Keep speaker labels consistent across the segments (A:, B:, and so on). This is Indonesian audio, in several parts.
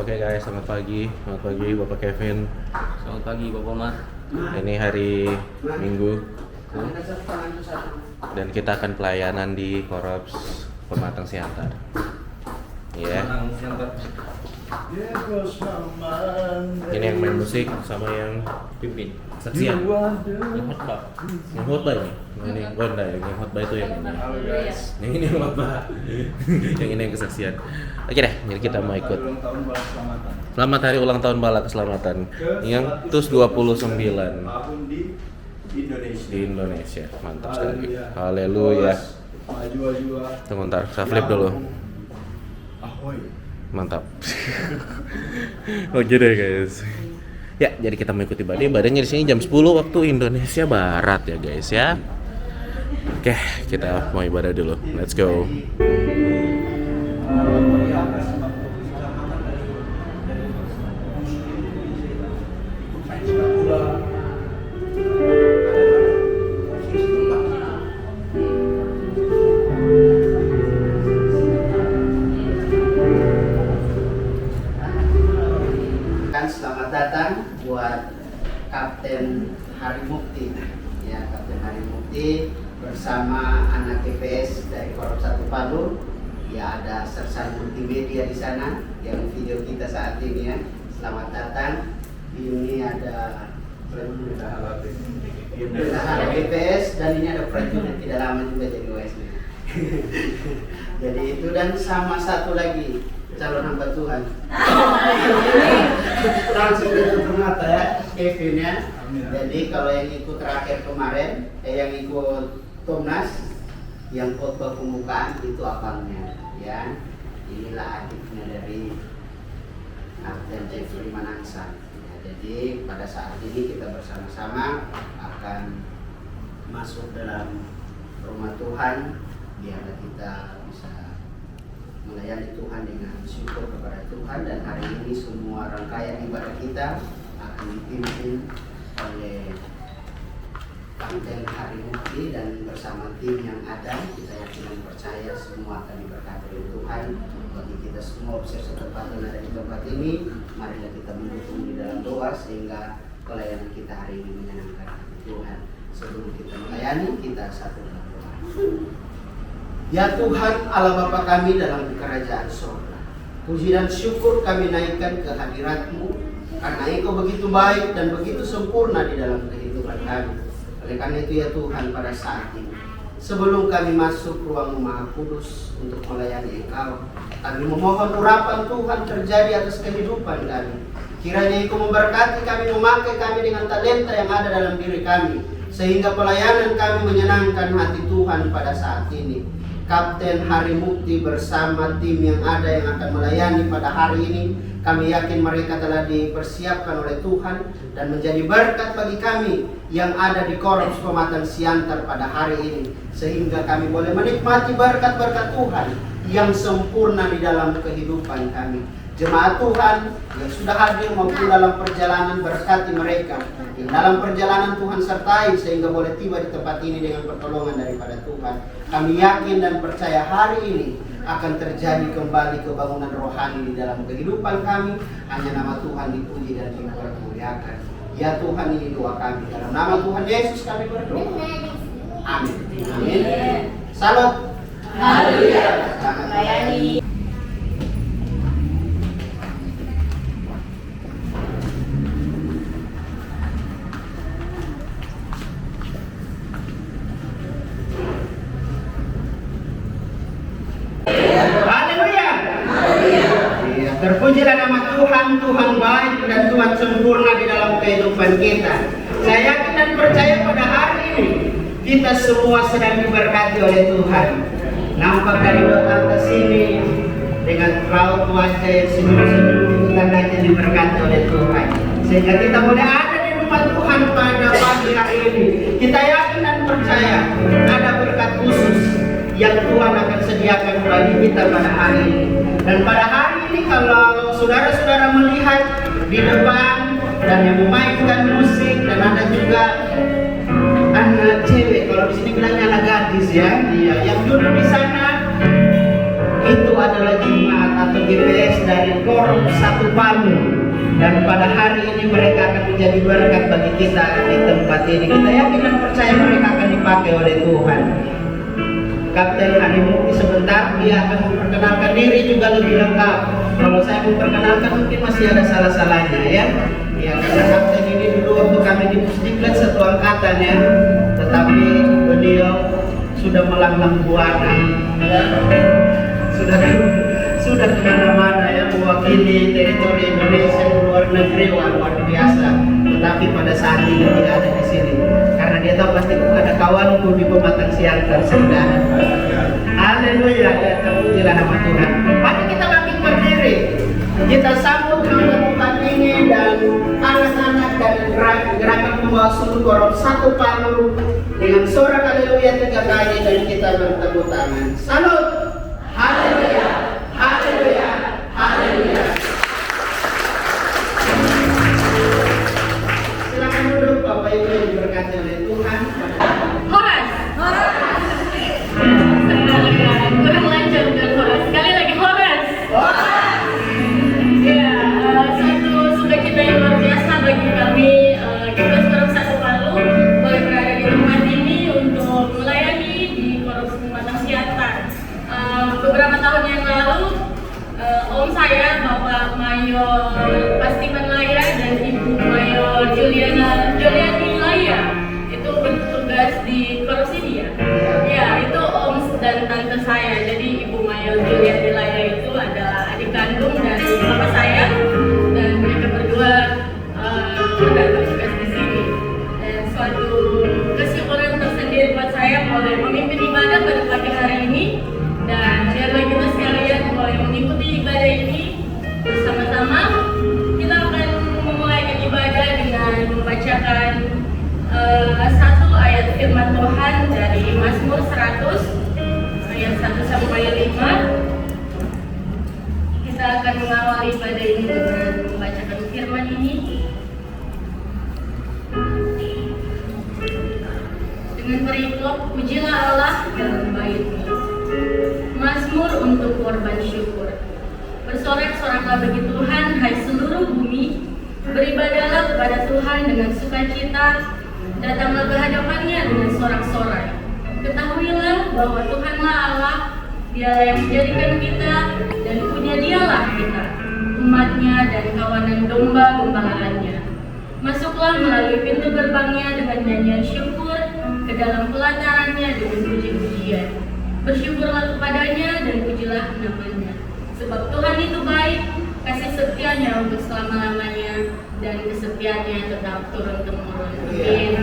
A: Oke guys, selamat pagi Bapak Kevin.
B: Selamat pagi Bapak Omar.
A: Ini hari Minggu dan kita akan pelayanan di Korps Pematang Siantar. Iya. Ini yang main musik sama yang
B: Pimpin.
A: saksian.
B: Yang khotbah.
A: Yang khotbah ini. Ini yang khotbah itu yang ini. Yang ini yang khotbah. Yang ini yang kesaksian. Oke deh, jadi kita mau ikut. Selamat hari ulang tahun Bala Keselamatan yang TUS 29 di Indonesia. Mantap sekali. Haleluya. Tunggu ntar, saya flip dulu. Mantap. Oke deh guys. Ya, jadi kita mengikuti ibadah. Ibadahnya di sini jam 10 waktu Indonesia Barat ya guys ya. Oke, kita mau ibadah dulu. Let's go.
C: Selamat datang buat Kapten Hari Mukti, ya Kapten Hari Mukti bersama anak TPS dari Korps 1 Palu. Ya ada sersan multimedia di sana yang video kita saat ini ya. Selamat datang. Ini ada bendahara TPS dan ini ada prajurit tidak lama juga jadi OS. Jadi itu dan sama satu lagi calon hamba Tuhan. Langsung itu mata ya, Kevin ya. Jadi kalau yang ikut terakhir kemarin, yang ikut Tomnas, yang khotbah pembukaan itu abangnya, ya. Inilah adiknya dari Kapten Jeffrey Manangsa. Ya, jadi pada saat ini kita bersama-sama akan masuk dalam rumah Tuhan, biar kita bisa melayani Tuhan dengan syukur kepada Tuhan. Dan hari ini semua rangkaian ibadah kita akan dipimpin oleh Kapten Hari Mukti dan bersama tim yang ada. Kita yakin dan percaya semua akan diberkati oleh Tuhan. Bagi kita semua observer tempat yang ada di tempat ini, marilah kita mendukung di dalam doa sehingga pelayanan kita hari ini menyenangkan Tuhan. Sebelum kita melayani, kita satu dalam doa. Ya Tuhan Allah Bapa kami dalam kerajaan surga, puji dan syukur kami naikkan ke hadirat-Mu karena Engkau begitu baik dan begitu sempurna di dalam kehidupan kami. Oleh karena itu ya Tuhan, pada saat ini sebelum kami masuk ruang Maha Kudus untuk melayani Engkau, kami memohon urapan Tuhan terjadi atas kehidupan kami. Kiranya Engkau memberkati kami, memakai kami dengan talenta yang ada dalam diri kami, sehingga pelayanan kami menyenangkan hati Tuhan pada saat ini. Kapten Hari Mukti bersama tim yang ada yang akan melayani pada hari ini, kami yakin mereka telah dipersiapkan oleh Tuhan dan menjadi berkat bagi kami yang ada di Korps Pematang Siantar pada hari ini, sehingga kami boleh menikmati berkat-berkat Tuhan yang sempurna di dalam kehidupan kami. Jemaat Tuhan yang sudah hadir maupun dalam perjalanan, berkati mereka yang dalam perjalanan Tuhan sertai sehingga boleh tiba di tempat ini dengan pertolongan daripada Tuhan. Kami yakin dan percaya hari ini akan terjadi kembali kebangunan rohani di dalam kehidupan kami. Hanya nama Tuhan dipuji dan dipermuliakan. Ya Tuhan, ini doa kami dalam nama Tuhan Yesus kami berdoa. Amin. Amin. Salam. Haleluya. Selamat melayani. Terpujilah nama Tuhan, Tuhan baik dan Tuhan sempurna di dalam kehidupan kita. Saya yakin dan percaya pada hari ini kita semua sedang diberkati oleh Tuhan. Nampak dari atas sini dengan raut wajah yang senyum-senyum, tandanya diberkati oleh Tuhan. Sehingga kita boleh ada di rumah Tuhan pada pagi hari ini. Kita yakin dan percaya ada berkat khusus yang Tuhan akan sediakan bagi kita pada hari ini. Dan pada hari ini kalau saudara-saudara melihat di depan dan yang memainkan musik, dan ada juga anak cewek, kalau di sini bilangnya anak gadis ya, yang duduk di sana itu adalah jemaat atau GPS dari Korum Satu Palu. Dan pada hari ini mereka akan menjadi berkat bagi kita di tempat ini. Kita yakin dan percaya mereka akan dipakai oleh Tuhan. Kapten Hadi Mukti sebentar, dia akan memperkenalkan diri juga lebih lengkap. Kalau saya memperkenalkan mungkin masih ada salah-salahnya ya. Ya, karena kapten ini dulu waktu kami di Pusdiklat satu angkatan ya. Tetapi beliau sudah melanglang buana ya. Sudah kemana-mana ya, mewakili teritori Indonesia di luar negeri. Wah, luar biasa. Tetapi pada saat ini tidak ada di sini karena dia tahu pasti ada kawanku di Pematang Siantar sedang. Haleluya, ya, terpujilah nama Tuhan. Mari kita bangkit berdiri, kita sambut Tuhan ini dan anak-anak dari gerakan pembawa sulu Korum Satu Palu dengan sorak haleluya 3 kali dan kita bertepuk tangan. Salut, haleluya, haleluya, haleluya. Silakan duduk Bapak Ibu yang diberkati oleh Tuhan.
D: Horas. Kurang lancar dengan Horas. Sekali lagi Horas. Ya, satu sukacita yang luar biasa bagi kami GPS Korum Satu Palu boleh berada di tempat ini untuk melayani di Korum Pematang Siantar. Beberapa tahun yang lalu, om saya Bapak Mayor Pastiman Laya dan Ibu Mayor Juliani Laya itu bertugas di Korum sini ya. Ya, itu om dan tante saya. Jadi Ibu Mayor Juliani Laya itu adalah adik kandung dari bapak saya dan mereka berdua bertugas di sini. Dan suatu kesyukuran tersendiri buat saya boleh memimpin ibadah pada pagi hari ini. Dan biarlah kita sekalian boleh mengikuti ibadah ini bersama-sama. Kita akan memulai ibadah dengan membacakan satu ayat firman Tuhan dari Mazmur 100 ayat 1 sampai 5. Kita akan mengawali ibadah ini dengan membacakan firman ini dengan periklop pujilah Allah dalam bait-Nya. Mazmur untuk korban syukur. Bersorak-soraklah bagi Tuhan, hai seluruh bumi. Beribadahlah kepada Tuhan dengan sukacita. Datanglah ke hadapan-Nya dengan sorak-sorai. Ketahuilah bahwa Tuhanlah Allah, Dialah yang menjadikan kita dan punya Dialah kita, umat-Nya dan kawanan domba gembalaannya. Masuklah melalui pintu gerbang-Nya dengan nyanyian syukur, ke dalam pelataran-Nya dengan puji-pujian. Bersyukurlah kepadanya dan pujilah nama-Nya. Sebab Tuhan itu baik, kasih setia-Nya untuk selama-lamanya, dan kesetiaan-Nya tetap turun-temurun. Amin.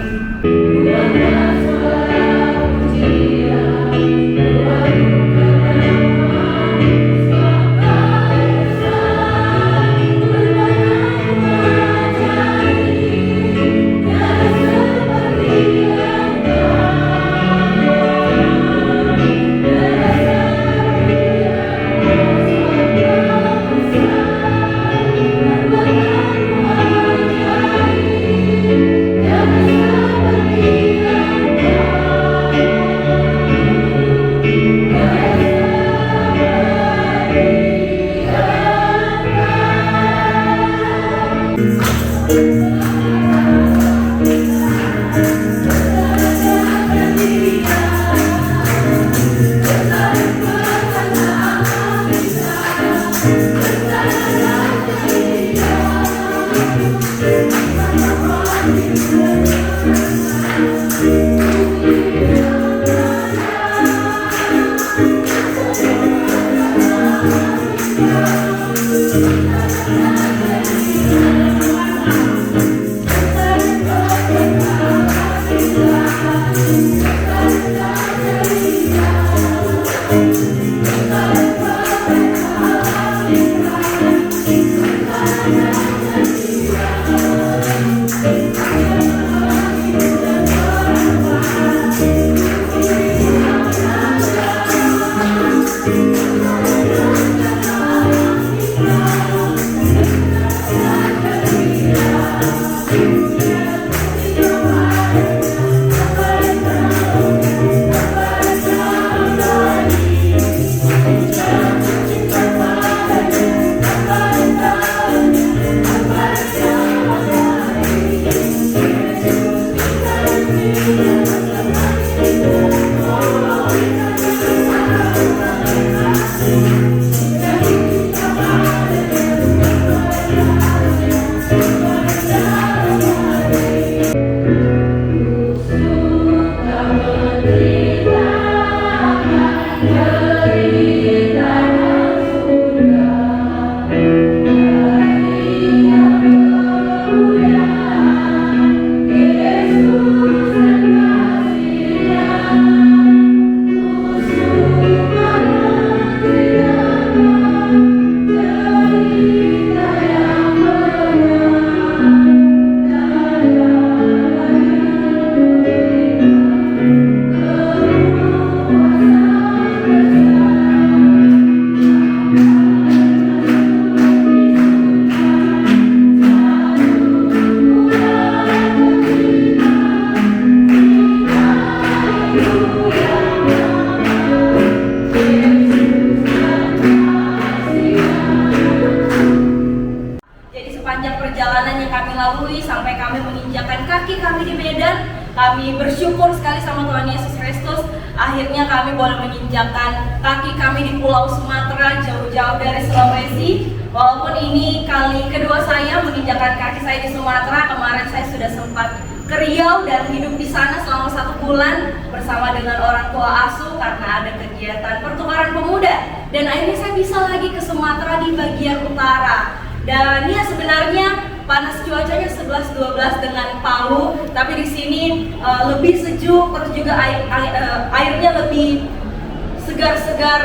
D: kami di Medan. Kami bersyukur sekali sama Tuhan Yesus Kristus. Akhirnya kami boleh menginjakkan kaki kami di Pulau Sumatera, jauh-jauh dari Sulawesi. Walaupun ini kali kedua saya menginjakkan kaki saya di Sumatera. Kemarin saya sudah sempat ke Riau dan hidup di sana selama 1 bulan bersama dengan orang tua asuh karena ada kegiatan pertukaran pemuda. Dan akhirnya saya bisa lagi ke Sumatera di bagian utara. Dan ya sebenarnya panas cuacanya 11-12 dengan Palu, tapi di sini lebih sejuk, terus juga airnya lebih segar-segar,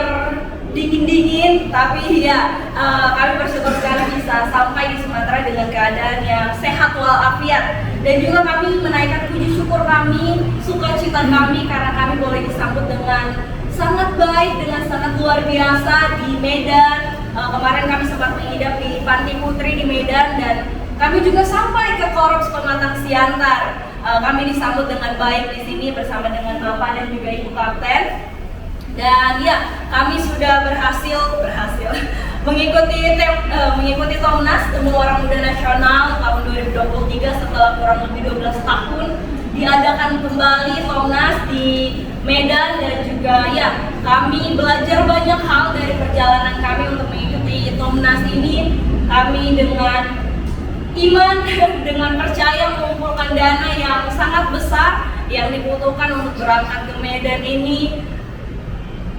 D: dingin-dingin. Tapi ya kami bersyukur sekali bisa sampai di Sumatera dengan keadaan yang sehat walafiat. Dan juga kami menaikkan puji syukur kami, sukacita kami karena kami boleh disambut dengan sangat baik, dengan sangat luar biasa di Medan. Kemarin kami sempat mengidap di Panti Putri di Medan dan kami juga sampai ke Korps Pematang Siantar. Kami disambut dengan baik di sini bersama dengan Bapak dan juga Ibu Kapten. Dan ya, kami sudah berhasil mengikuti Tomnas Temu Orang Muda Nasional tahun 2023 setelah kurang lebih 12 tahun diadakan kembali Tomnas di Medan. Dan juga ya, kami belajar banyak hal dari perjalanan kami untuk mengikuti Tomnas ini. Kami dengan iman, dengan percaya mengumpulkan dana yang sangat besar yang dibutuhkan untuk berangkat ke Medan ini.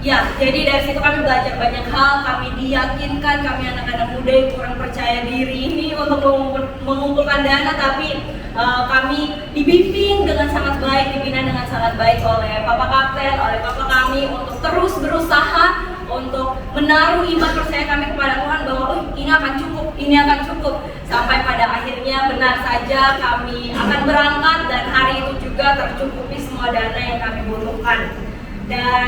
D: Ya, jadi dari situ kami belajar banyak hal. Kami diyakinkan, kami anak-anak muda yang kurang percaya diri ini untuk mengumpulkan dana, tapi kami dibimbing dengan sangat baik, dibina dengan sangat baik oleh Bapak Kapten, oleh Bapak kami untuk terus berusaha untuk menaruh iman percaya kami kepada Tuhan bahwa ini akan cukup, sampai pada akhirnya benar saja kami akan berangkat dan hari itu juga tercukupi semua dana yang kami butuhkan. Dan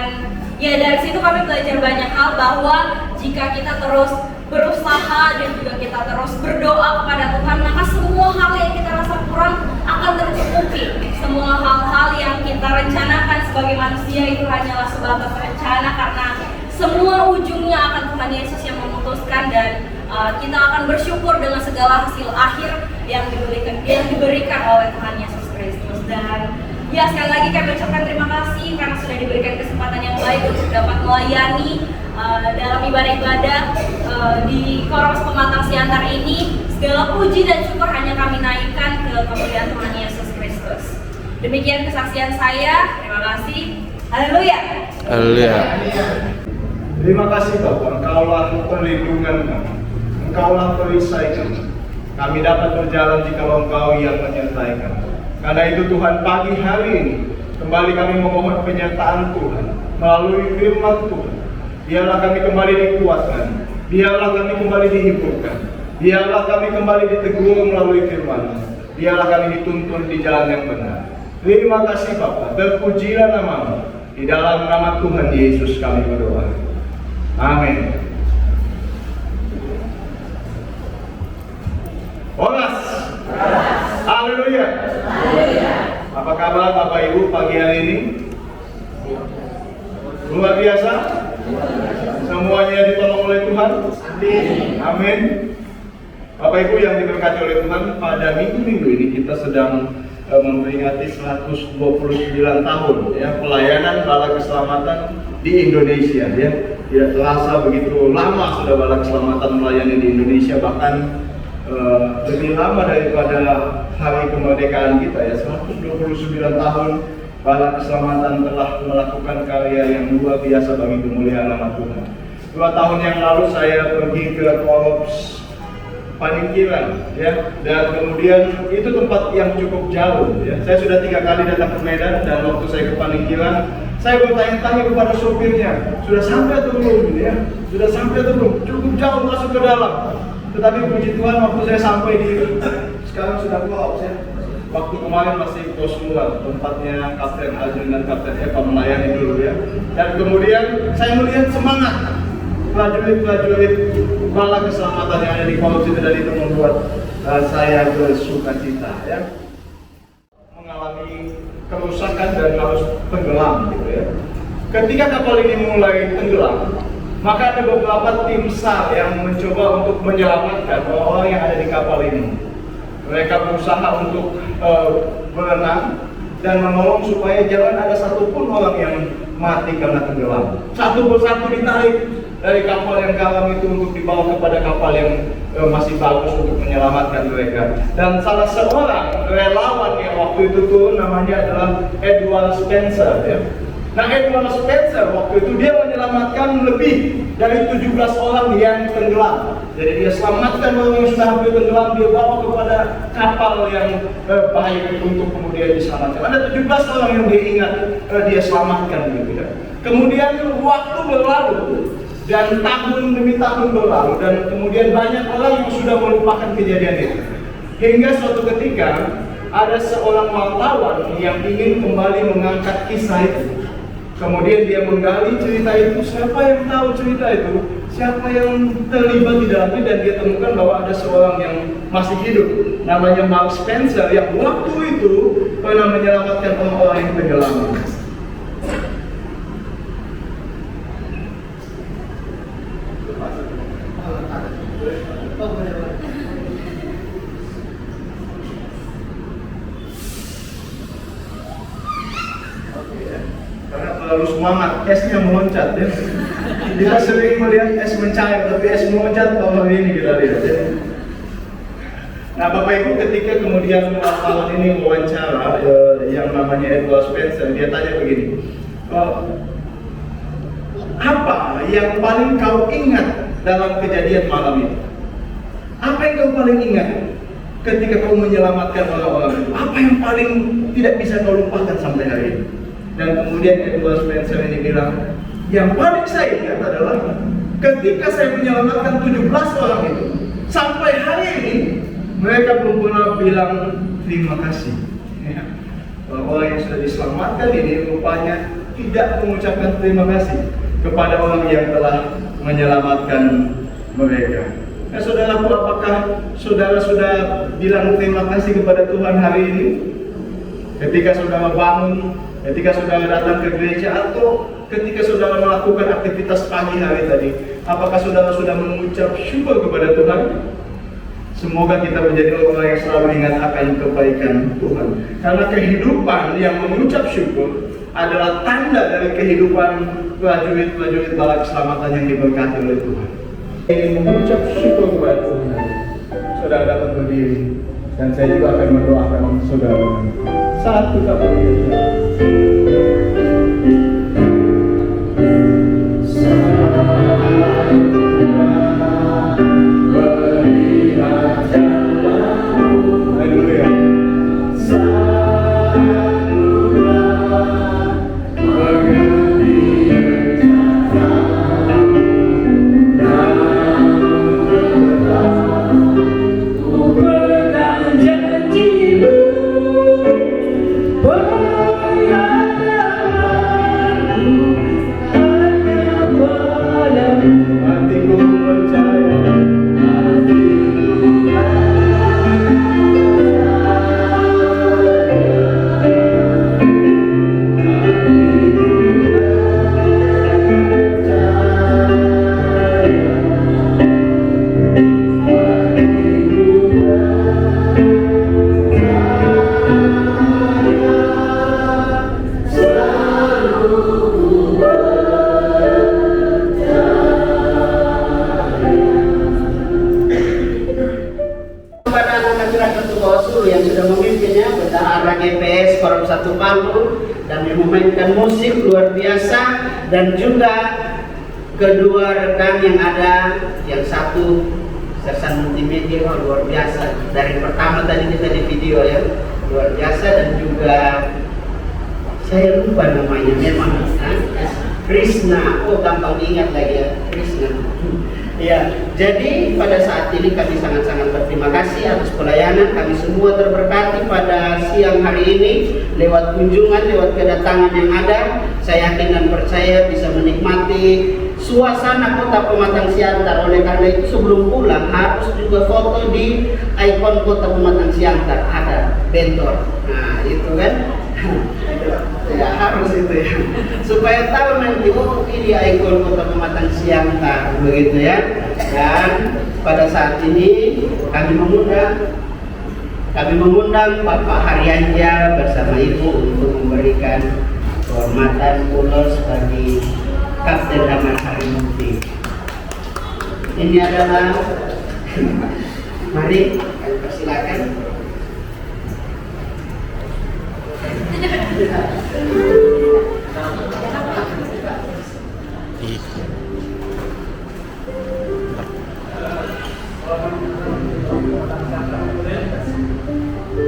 D: ya dari situ kami belajar banyak hal bahwa jika kita terus berusaha dan juga kita terus berdoa kepada Tuhan, maka semua hal yang kita rasa kurang akan tercukupi. Semua hal-hal yang kita rencanakan sebagai manusia itu hanyalah sebatas rencana, karena semua ujungnya akan Tuhan Yesus yang memutuskan. Dan kita akan bersyukur dengan segala hasil akhir yang diberikan oleh Tuhan Yesus Kristus. Dan ya, sekali lagi kami ucapkan terima kasih karena sudah diberikan kesempatan yang baik untuk dapat melayani dalam ibadah-ibadah di Korps Pematang Siantar ini. Segala puji dan syukur hanya kami naikkan ke kemuliaan Tuhan Yesus Kristus. Demikian kesaksian saya. Terima kasih. Haleluya.
A: Haleluya.
E: Terima kasih Bapak, Engkaulah perlindungan kami, Engkaulah perisai kami. Kami dapat berjalan jikalau Engkau yang menyertai kami. Karena itu Tuhan, pagi hari ini kembali kami memohon penyertaan Tuhan melalui firman Tuhan. Biarlah kami kembali dikuatkan, biarlah kami kembali dihiburkan, biarlah kami kembali ditegur melalui firman. Biarlah kami dituntun di jalan yang benar. Terima kasih Bapa, terpujilah nama-Mu. Di dalam nama Tuhan Yesus kami berdoa. Amin. Olas. Haleluya. Apa kabar Bapak Ibu pagi hari ini? Luar biasa. Semuanya ditolong oleh Tuhan. Amin. Bapak Ibu yang diberkati oleh Tuhan, pada minggu-minggu ini kita sedang memperingati 129 tahun ya pelayanan Bala Keselamatan di Indonesia ya. Tidak terasa begitu lama sudah Bala Keselamatan melayani di Indonesia, bahkan lebih lama daripada hari kemerdekaan kita ya. 129 tahun Bala Keselamatan telah melakukan karya yang luar biasa bagi kemuliaan nama Tuhan. 2 tahun yang lalu saya pergi ke Korps Paningkiran ya, dan kemudian itu tempat yang cukup jauh ya. Saya sudah 3 kali datang ke Medan, dan waktu saya ke Paningkiran saya bertanya-tanya kepada sopirnya, sudah sampai atau belum ya? Sudah sampai atau belum? Cukup jauh masuk ke dalam. Tetapi puji Tuhan, waktu saya sampai di sekarang sudah close ya. Waktu kemarin masih pos luar, tempatnya Kapten Arjun dan Kapten Eva melayani dulu ya. Dan kemudian saya melihat semangat prajurit-prajurit Bala Keselamatan yang ada di Korps itu, dan itu membuat saya bersukacita ya. Mengalami kerusakan dan harus tenggelam gitu ya. Ketika kapal ini mulai tenggelam, maka ada beberapa tim SAR yang mencoba untuk menyelamatkan orang-orang yang ada di kapal ini. Mereka berusaha untuk berenang dan menolong supaya jangan ada satupun orang yang mati karena tenggelam. Satu persatu ditarik dari kapal yang karam itu untuk dibawa kepada kapal yang masih bagus untuk menyelamatkan mereka. Dan salah seorang relawan yang waktu itu turun namanya adalah Edward Spencer, ya. Nah, Edward Spencer waktu itu dia menyelamatkan lebih dari 17 orang yang tenggelam. Jadi dia selamatkan orang yang sudah hampir tenggelam, dia bawa kepada kapal yang baik untuk kemudian diselamatkan. Ada 17 orang yang dia ingat dia selamatkan gitu ya. Kemudian waktu berlalu dan tahun demi tahun berlalu dan kemudian banyak orang yang sudah melupakan kejadian itu. Hingga suatu ketika ada seorang wartawan yang ingin kembali mengangkat kisah itu. Kemudian dia menggali cerita itu, siapa yang tahu cerita itu, siapa yang terlibat di dalamnya, dan dia temukan bahwa ada seorang yang masih hidup, namanya Mark Spencer, yang waktu itu pernah menyelamatkan orang-orang yang tenggelam. Karena terlalu semangat, esnya meloncat ya. Kita sering melihat es mencair, tapi es meloncat kalau hari ini kita lihat ya. Nah, Bapak Ibu, ketika kemudian wartawan ini wawancara yang namanya Edward Spencer, dia tanya begini, apa yang paling kau ingat dalam kejadian malam ini? Apa yang kau paling ingat ketika kau menyelamatkan orang-orang itu? Apa yang paling tidak bisa kau lupakan sampai hari ini? Dan kemudian Edward Spencer ini bilang, yang paling saya ingat adalah ketika saya menyelamatkan 17 orang itu, sampai hari ini mereka belum pernah bilang terima kasih. Ya. Orang yang sudah diselamatkan ini rupanya tidak mengucapkan terima kasih kepada orang yang telah menyelamatkan mereka. Nah, saudaraku, apakah saudara sudah bilang terima kasih kepada Tuhan hari ini? Ketika saudara bangun, ketika saudara datang ke gereja, atau ketika saudara melakukan aktivitas pagi hari tadi, apakah saudara sudah mengucap syukur kepada Tuhan? Semoga kita menjadi orang yang selalu ingat akan kebaikan Tuhan. Karena kehidupan yang mengucap syukur adalah tanda dari kehidupan prajurit-prajurit bala keselamatan yang diberkati oleh Tuhan. Ingin mengucap syukur kepada Tuhan, saudara dapat berdiri, dan saya juga akan mendoakan saudara. Satu kata dan juga kedua rekan yang ada, yang satu sersan multimedia luar biasa, dari pertama tadi kita di video ya, luar biasa, dan juga saya lupa namanya memang Krishna, oh gampang diingat lagi ya, Krishna. Ya, jadi pada saat ini kami sangat-sangat berterima kasih atas pelayanan. Kami semua terberkati pada siang hari ini lewat kunjungan, lewat kedatangan yang ada. Saya yakin dan percaya bisa menikmati suasana kota Pematang Siantar. Oleh karena itu sebelum pulang harus juga foto di ikon kota Pematang Siantar, ada bentor. Nah, itu kan. Ya harus itu ya, supaya tahu nanti oh ini ikon kota Pematang Siantar begitu ya. Dan pada saat ini kami mengundang
C: Kami mengundang Bapak Haryanja bersama Ibu untuk memberikan kehormatan ulos bagi Kapten Damar Harimukti. Ini adalah mari kami persilakan.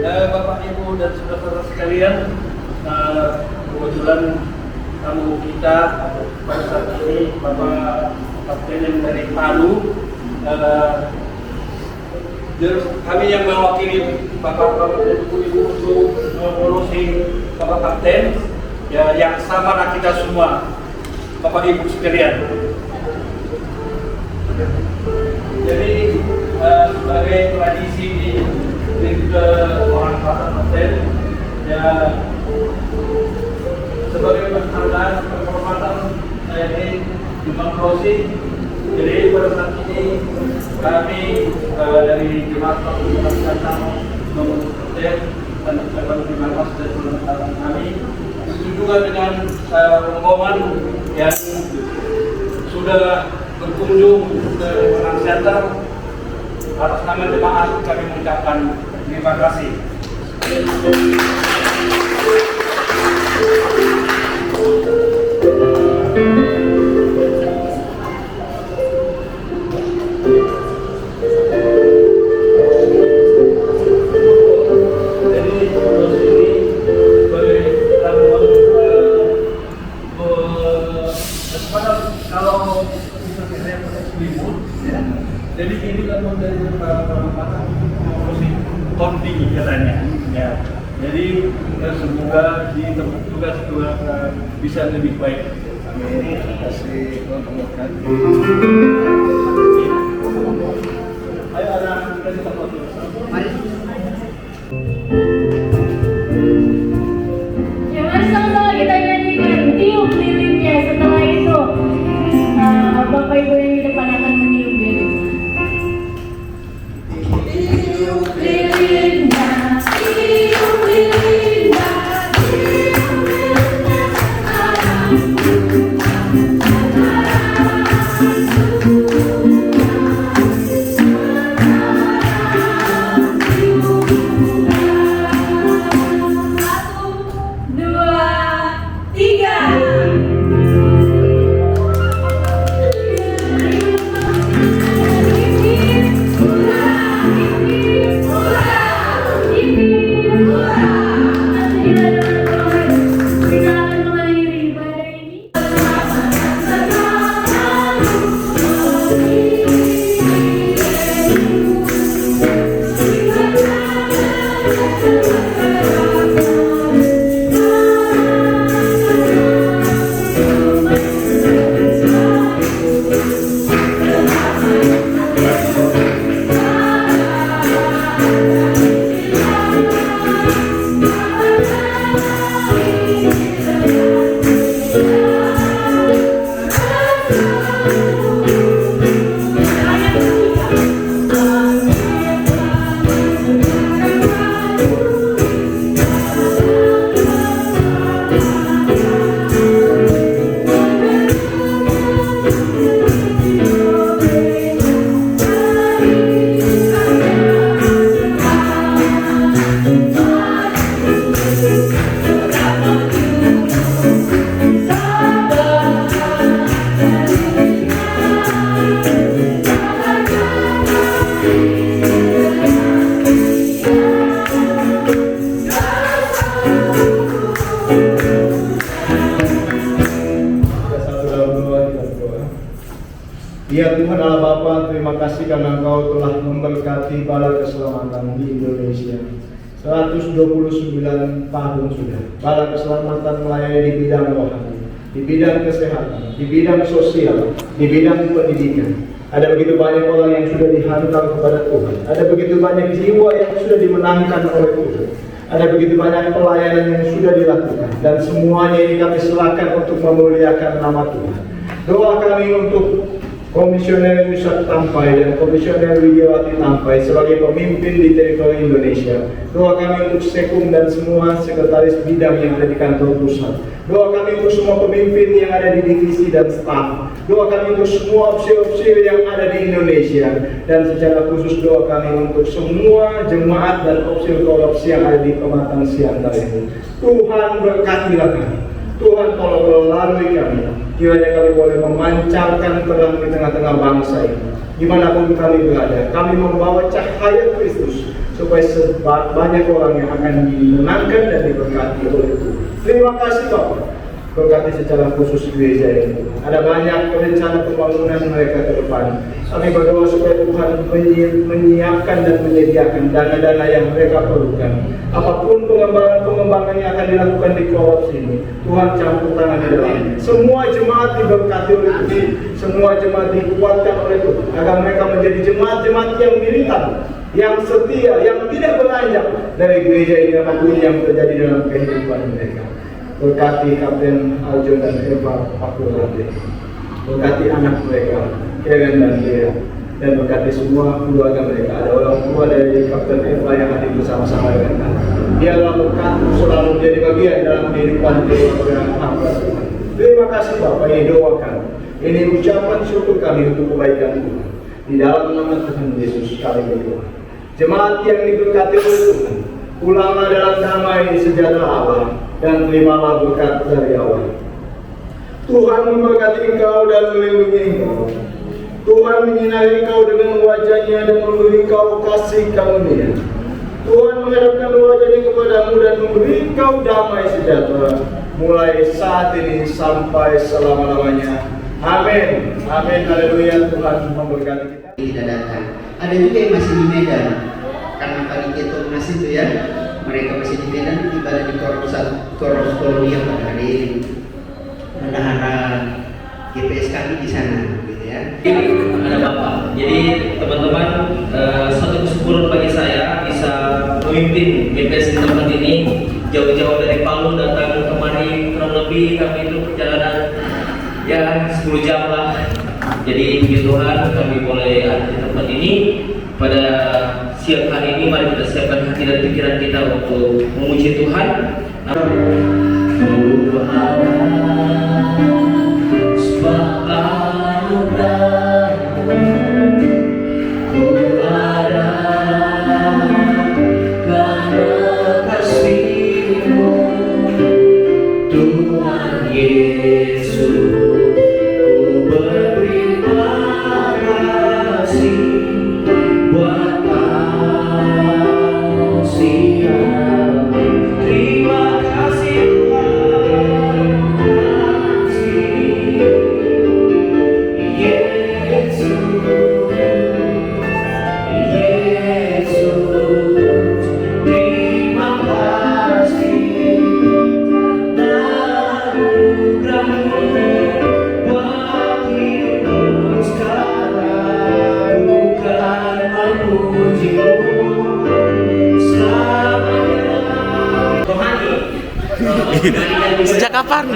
F: Bapak Ibu dan saudara-saudara sekalian, kebetulan tamu kita pada saat ini Bapak Kapten yang dari Palu. Kami yang mewakili Bapak dan Ibu untuk mengurusi Bapak Kapten ya, yang sama kita semua, Bapak Ibu sekalian. Jadi sebagai tradisi di orang Kapten ya, sebagai penghargaan penghormatan saya ini Imam Rosi. Jadi pada saat ini kami dari Jemaat Fakultas Kesehatan Kapten dan ucapan terima kasih dan penghormatan kami itu juga dengan rombongan yang sudah berkunjung ke Penang Center. Atas nama jemaat kami mengucapkan terima kasih. Jadi ini kan dari kondi katanya, ya. Jadi semoga di tempat tugas bisa lebih baik. Amin. Terima kasih. Ayo anak kita foto.
C: Mari.
D: Ya, mari sama-sama kita nyanyikan tiup lilinnya. Setelah itu Bapak Ibu yang di depan akan meniup lilin. Tiup lilinnya, tiup lilinnya, tiup lilinnya
E: Ya Tuhan Allah Bapa, terima kasih karena Engkau telah memberkati Bala Keselamatan di Indonesia. 129 tahun sudah Bala Keselamatan melayani di bidang rohani, di bidang kesehatan, di bidang sosial, di bidang pendidikan. Ada begitu banyak orang yang sudah dihantar kepada Tuhan. Ada begitu banyak jiwa yang sudah dimenangkan oleh Tuhan. Ada begitu banyak pelayanan yang sudah dilakukan. Dan semuanya ini kami serahkan untuk memuliakan nama Tuhan. Doa kami untuk Komisioner Yusuf Tampai dan Komisioner Widiawati Tampai sebagai pemimpin di teritori Indonesia. Doa kami untuk Sekum dan semua sekretaris bidang yang ada di kantor pusat. Doa kami untuk semua pemimpin yang ada di divisi dan staf. Doa kami untuk semua opsi-opsi yang ada di Indonesia. Dan secara khusus doa kami untuk semua jemaat dan opsi-opsi yang ada di Pematang Siantar ini. Tuhan berkatilah kami. Tuhan tolong lalui kami. Kiranya kami boleh memancarkan terang di tengah-tengah bangsa ini. Dimanapun kami berada, kami membawa cahaya Kristus supaya banyak orang yang akan dimenangkan dan diberkati oleh Tuhan. Terima kasih Bapak, berkati secara khusus gereja ini. Ada banyak rencana pembangunan mereka ke depan. Kami berdoa supaya Tuhan menyiapkan dan menyediakan dana-dana yang mereka perlukan. Apapun pengembangan yang akan dilakukan di korupsi ini, Tuhan campur tangan di dalam. Semua jemaat diberkati oleh Tuhan, semua jemaat dikuatkan oleh Tuhan, agar mereka menjadi jemaat-jemaat yang militan, yang setia, yang tidak beranjak dari gereja ini apapun yang terjadi dalam kehidupan mereka. Berkati Kapten Aljon dan Eva Pakulade, berkati anak mereka, Karen dan Lea, dan berkati semua keluarga mereka. Ada orang tua dari Kapten Eva yang hadir bersama-sama dengan kami. Biarlah berkat selalu menjadi bagian dalam kehidupan keluarga hamba Tuhan. Terima kasih Bapak, ini doakan. Ini ucapan syukur kami untuk kebaikan Tuhan. Di dalam nama Tuhan Yesus kami berdoa. Jemaat yang diberkati oleh Tuhan, pulanglah dalam damai sejahtera Allah dan terimalah berkat dari Allah. Tuhan memberkati engkau dan melindungi engkau. Tuhan menyinari engkau dengan wajahnya dan memberi engkau kasih karunia. Tuhan menghadapkan wajahnya kepadamu dan memberi engkau damai sejahtera mulai saat ini sampai selama-lamanya. Amin. Amin. Haleluya. Tuhan memberkati kita.
C: Tidak datang. Ada juga yang masih di Medan, karena pagi itu masih itu ya. Mereka masih di Medan, ibadah di Koros Kolonia pada hari ini. Bendahara GPS kami di sana, gitu ya.
B: Ada Bapak. Jadi teman-teman, satu kesyukuran bagi saya bisa memimpin GPS di tempat ini. Jauh-jauh dari Palu datang kemari, kurang lebih kami itu perjalanan ya 10 jam lah. Jadi puji Tuhan kami boleh ada di tempat ini. Pada siang hari ini mari kita siapkan hati dan pikiran kita untuk memuji Tuhan.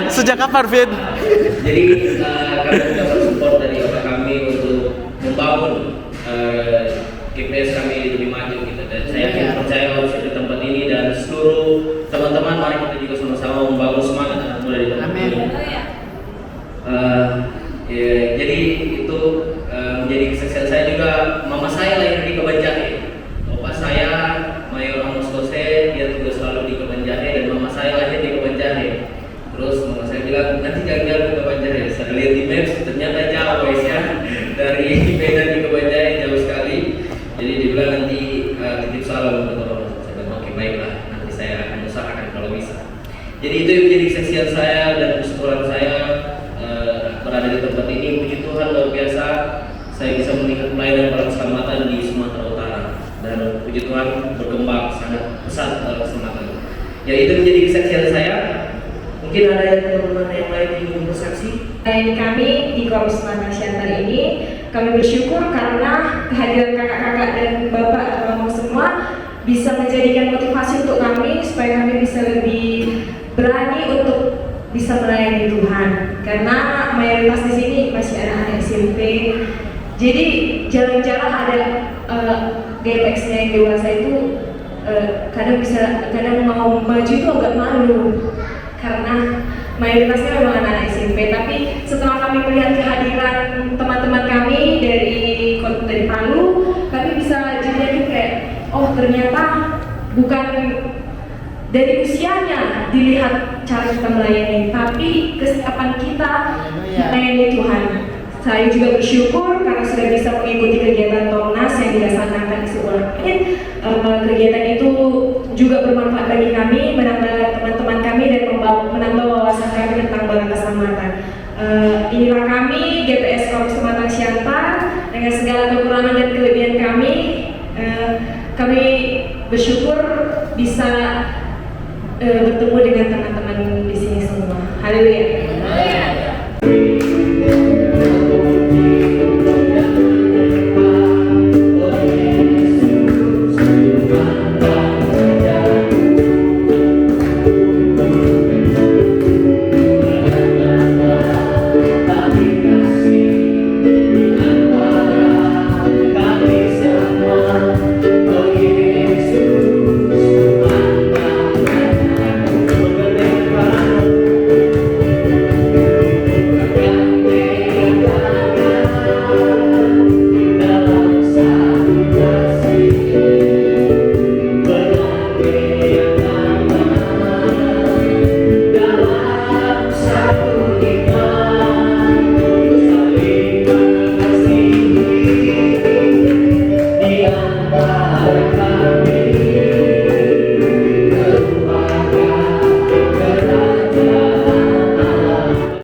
A: Sejak kapan, Vin?
B: Jadi kami mendapat support dari bapak kami untuk membangun GPS kami lebih maju gitu. Dan saya yakin percaya harus di tempat ini dan seluruh teman-teman mari kita juga sama-sama membangun semangat anak muda di tempat ini. Jadi itu menjadi kesaksian saya juga. Mama saya lahir di Kebanjahe. Bapak saya Mayor Amos Kose, dia juga selalu di Kebanjahe dan mama saya lahir di Kebanjahe. Terus mama saya bilang nanti jalan-jalan ke Kebanjahe. Saya lihat di maps ternyata jauh guys ya, dari Medan di Kebanjahe jauh sekali. Jadi dia bilang nanti titip salam untuk orang. Saya bilang oke baiklah, nanti saya akan usahakan kalau bisa. Jadi itu yang menjadi kesaksian saya dan kesyukuran saya berada di tempat ini. Puji Tuhan luar biasa, saya bisa melihat pelayanan keselamatan di Sumatera Utara dan puji Tuhan berkembang sangat pesat dalam keselamatan. Ya itu menjadi kesaksian saya. Mungkin ada yang teman-teman yang lain ingin bersaksi.
G: Melayani kami di Korps Pematang Siantar ini, kami bersyukur karena kehadiran kakak-kakak dan bapak atau semua bisa menjadikan motivasi untuk kami supaya kami bisa lebih berani untuk bisa melayani Tuhan. Karena mayoritas di sini masih anak-anak SMP. Jadi jarang-jarang ada GPX-nya yang dewasa itu kadang mau maju itu agak malu karena mayoritasnya memang anak SMP. Tapi setelah kami melihat kehadiran teman-teman kami dari Palu, kami bisa jadi kayak, oh ternyata bukan dari usianya dilihat cara kita melayani, tapi kesiapan kita melayani Tuhan. Saya juga bersyukur karena sudah bisa mengikuti kegiatan Tomnas yang dilaksanakan di sekolah ini. Kegiatan itu juga bermanfaat bagi kami, menambah teman-teman kami dan menambah wawasan kami tentang bala keselamatan. Inilah kami GPS Korps Sematang Siantar dengan segala kekurangan dan kelebihan kami. Kami bersyukur bisa bertemu dengan teman-teman di sini semua. Haleluya.
B: Di antara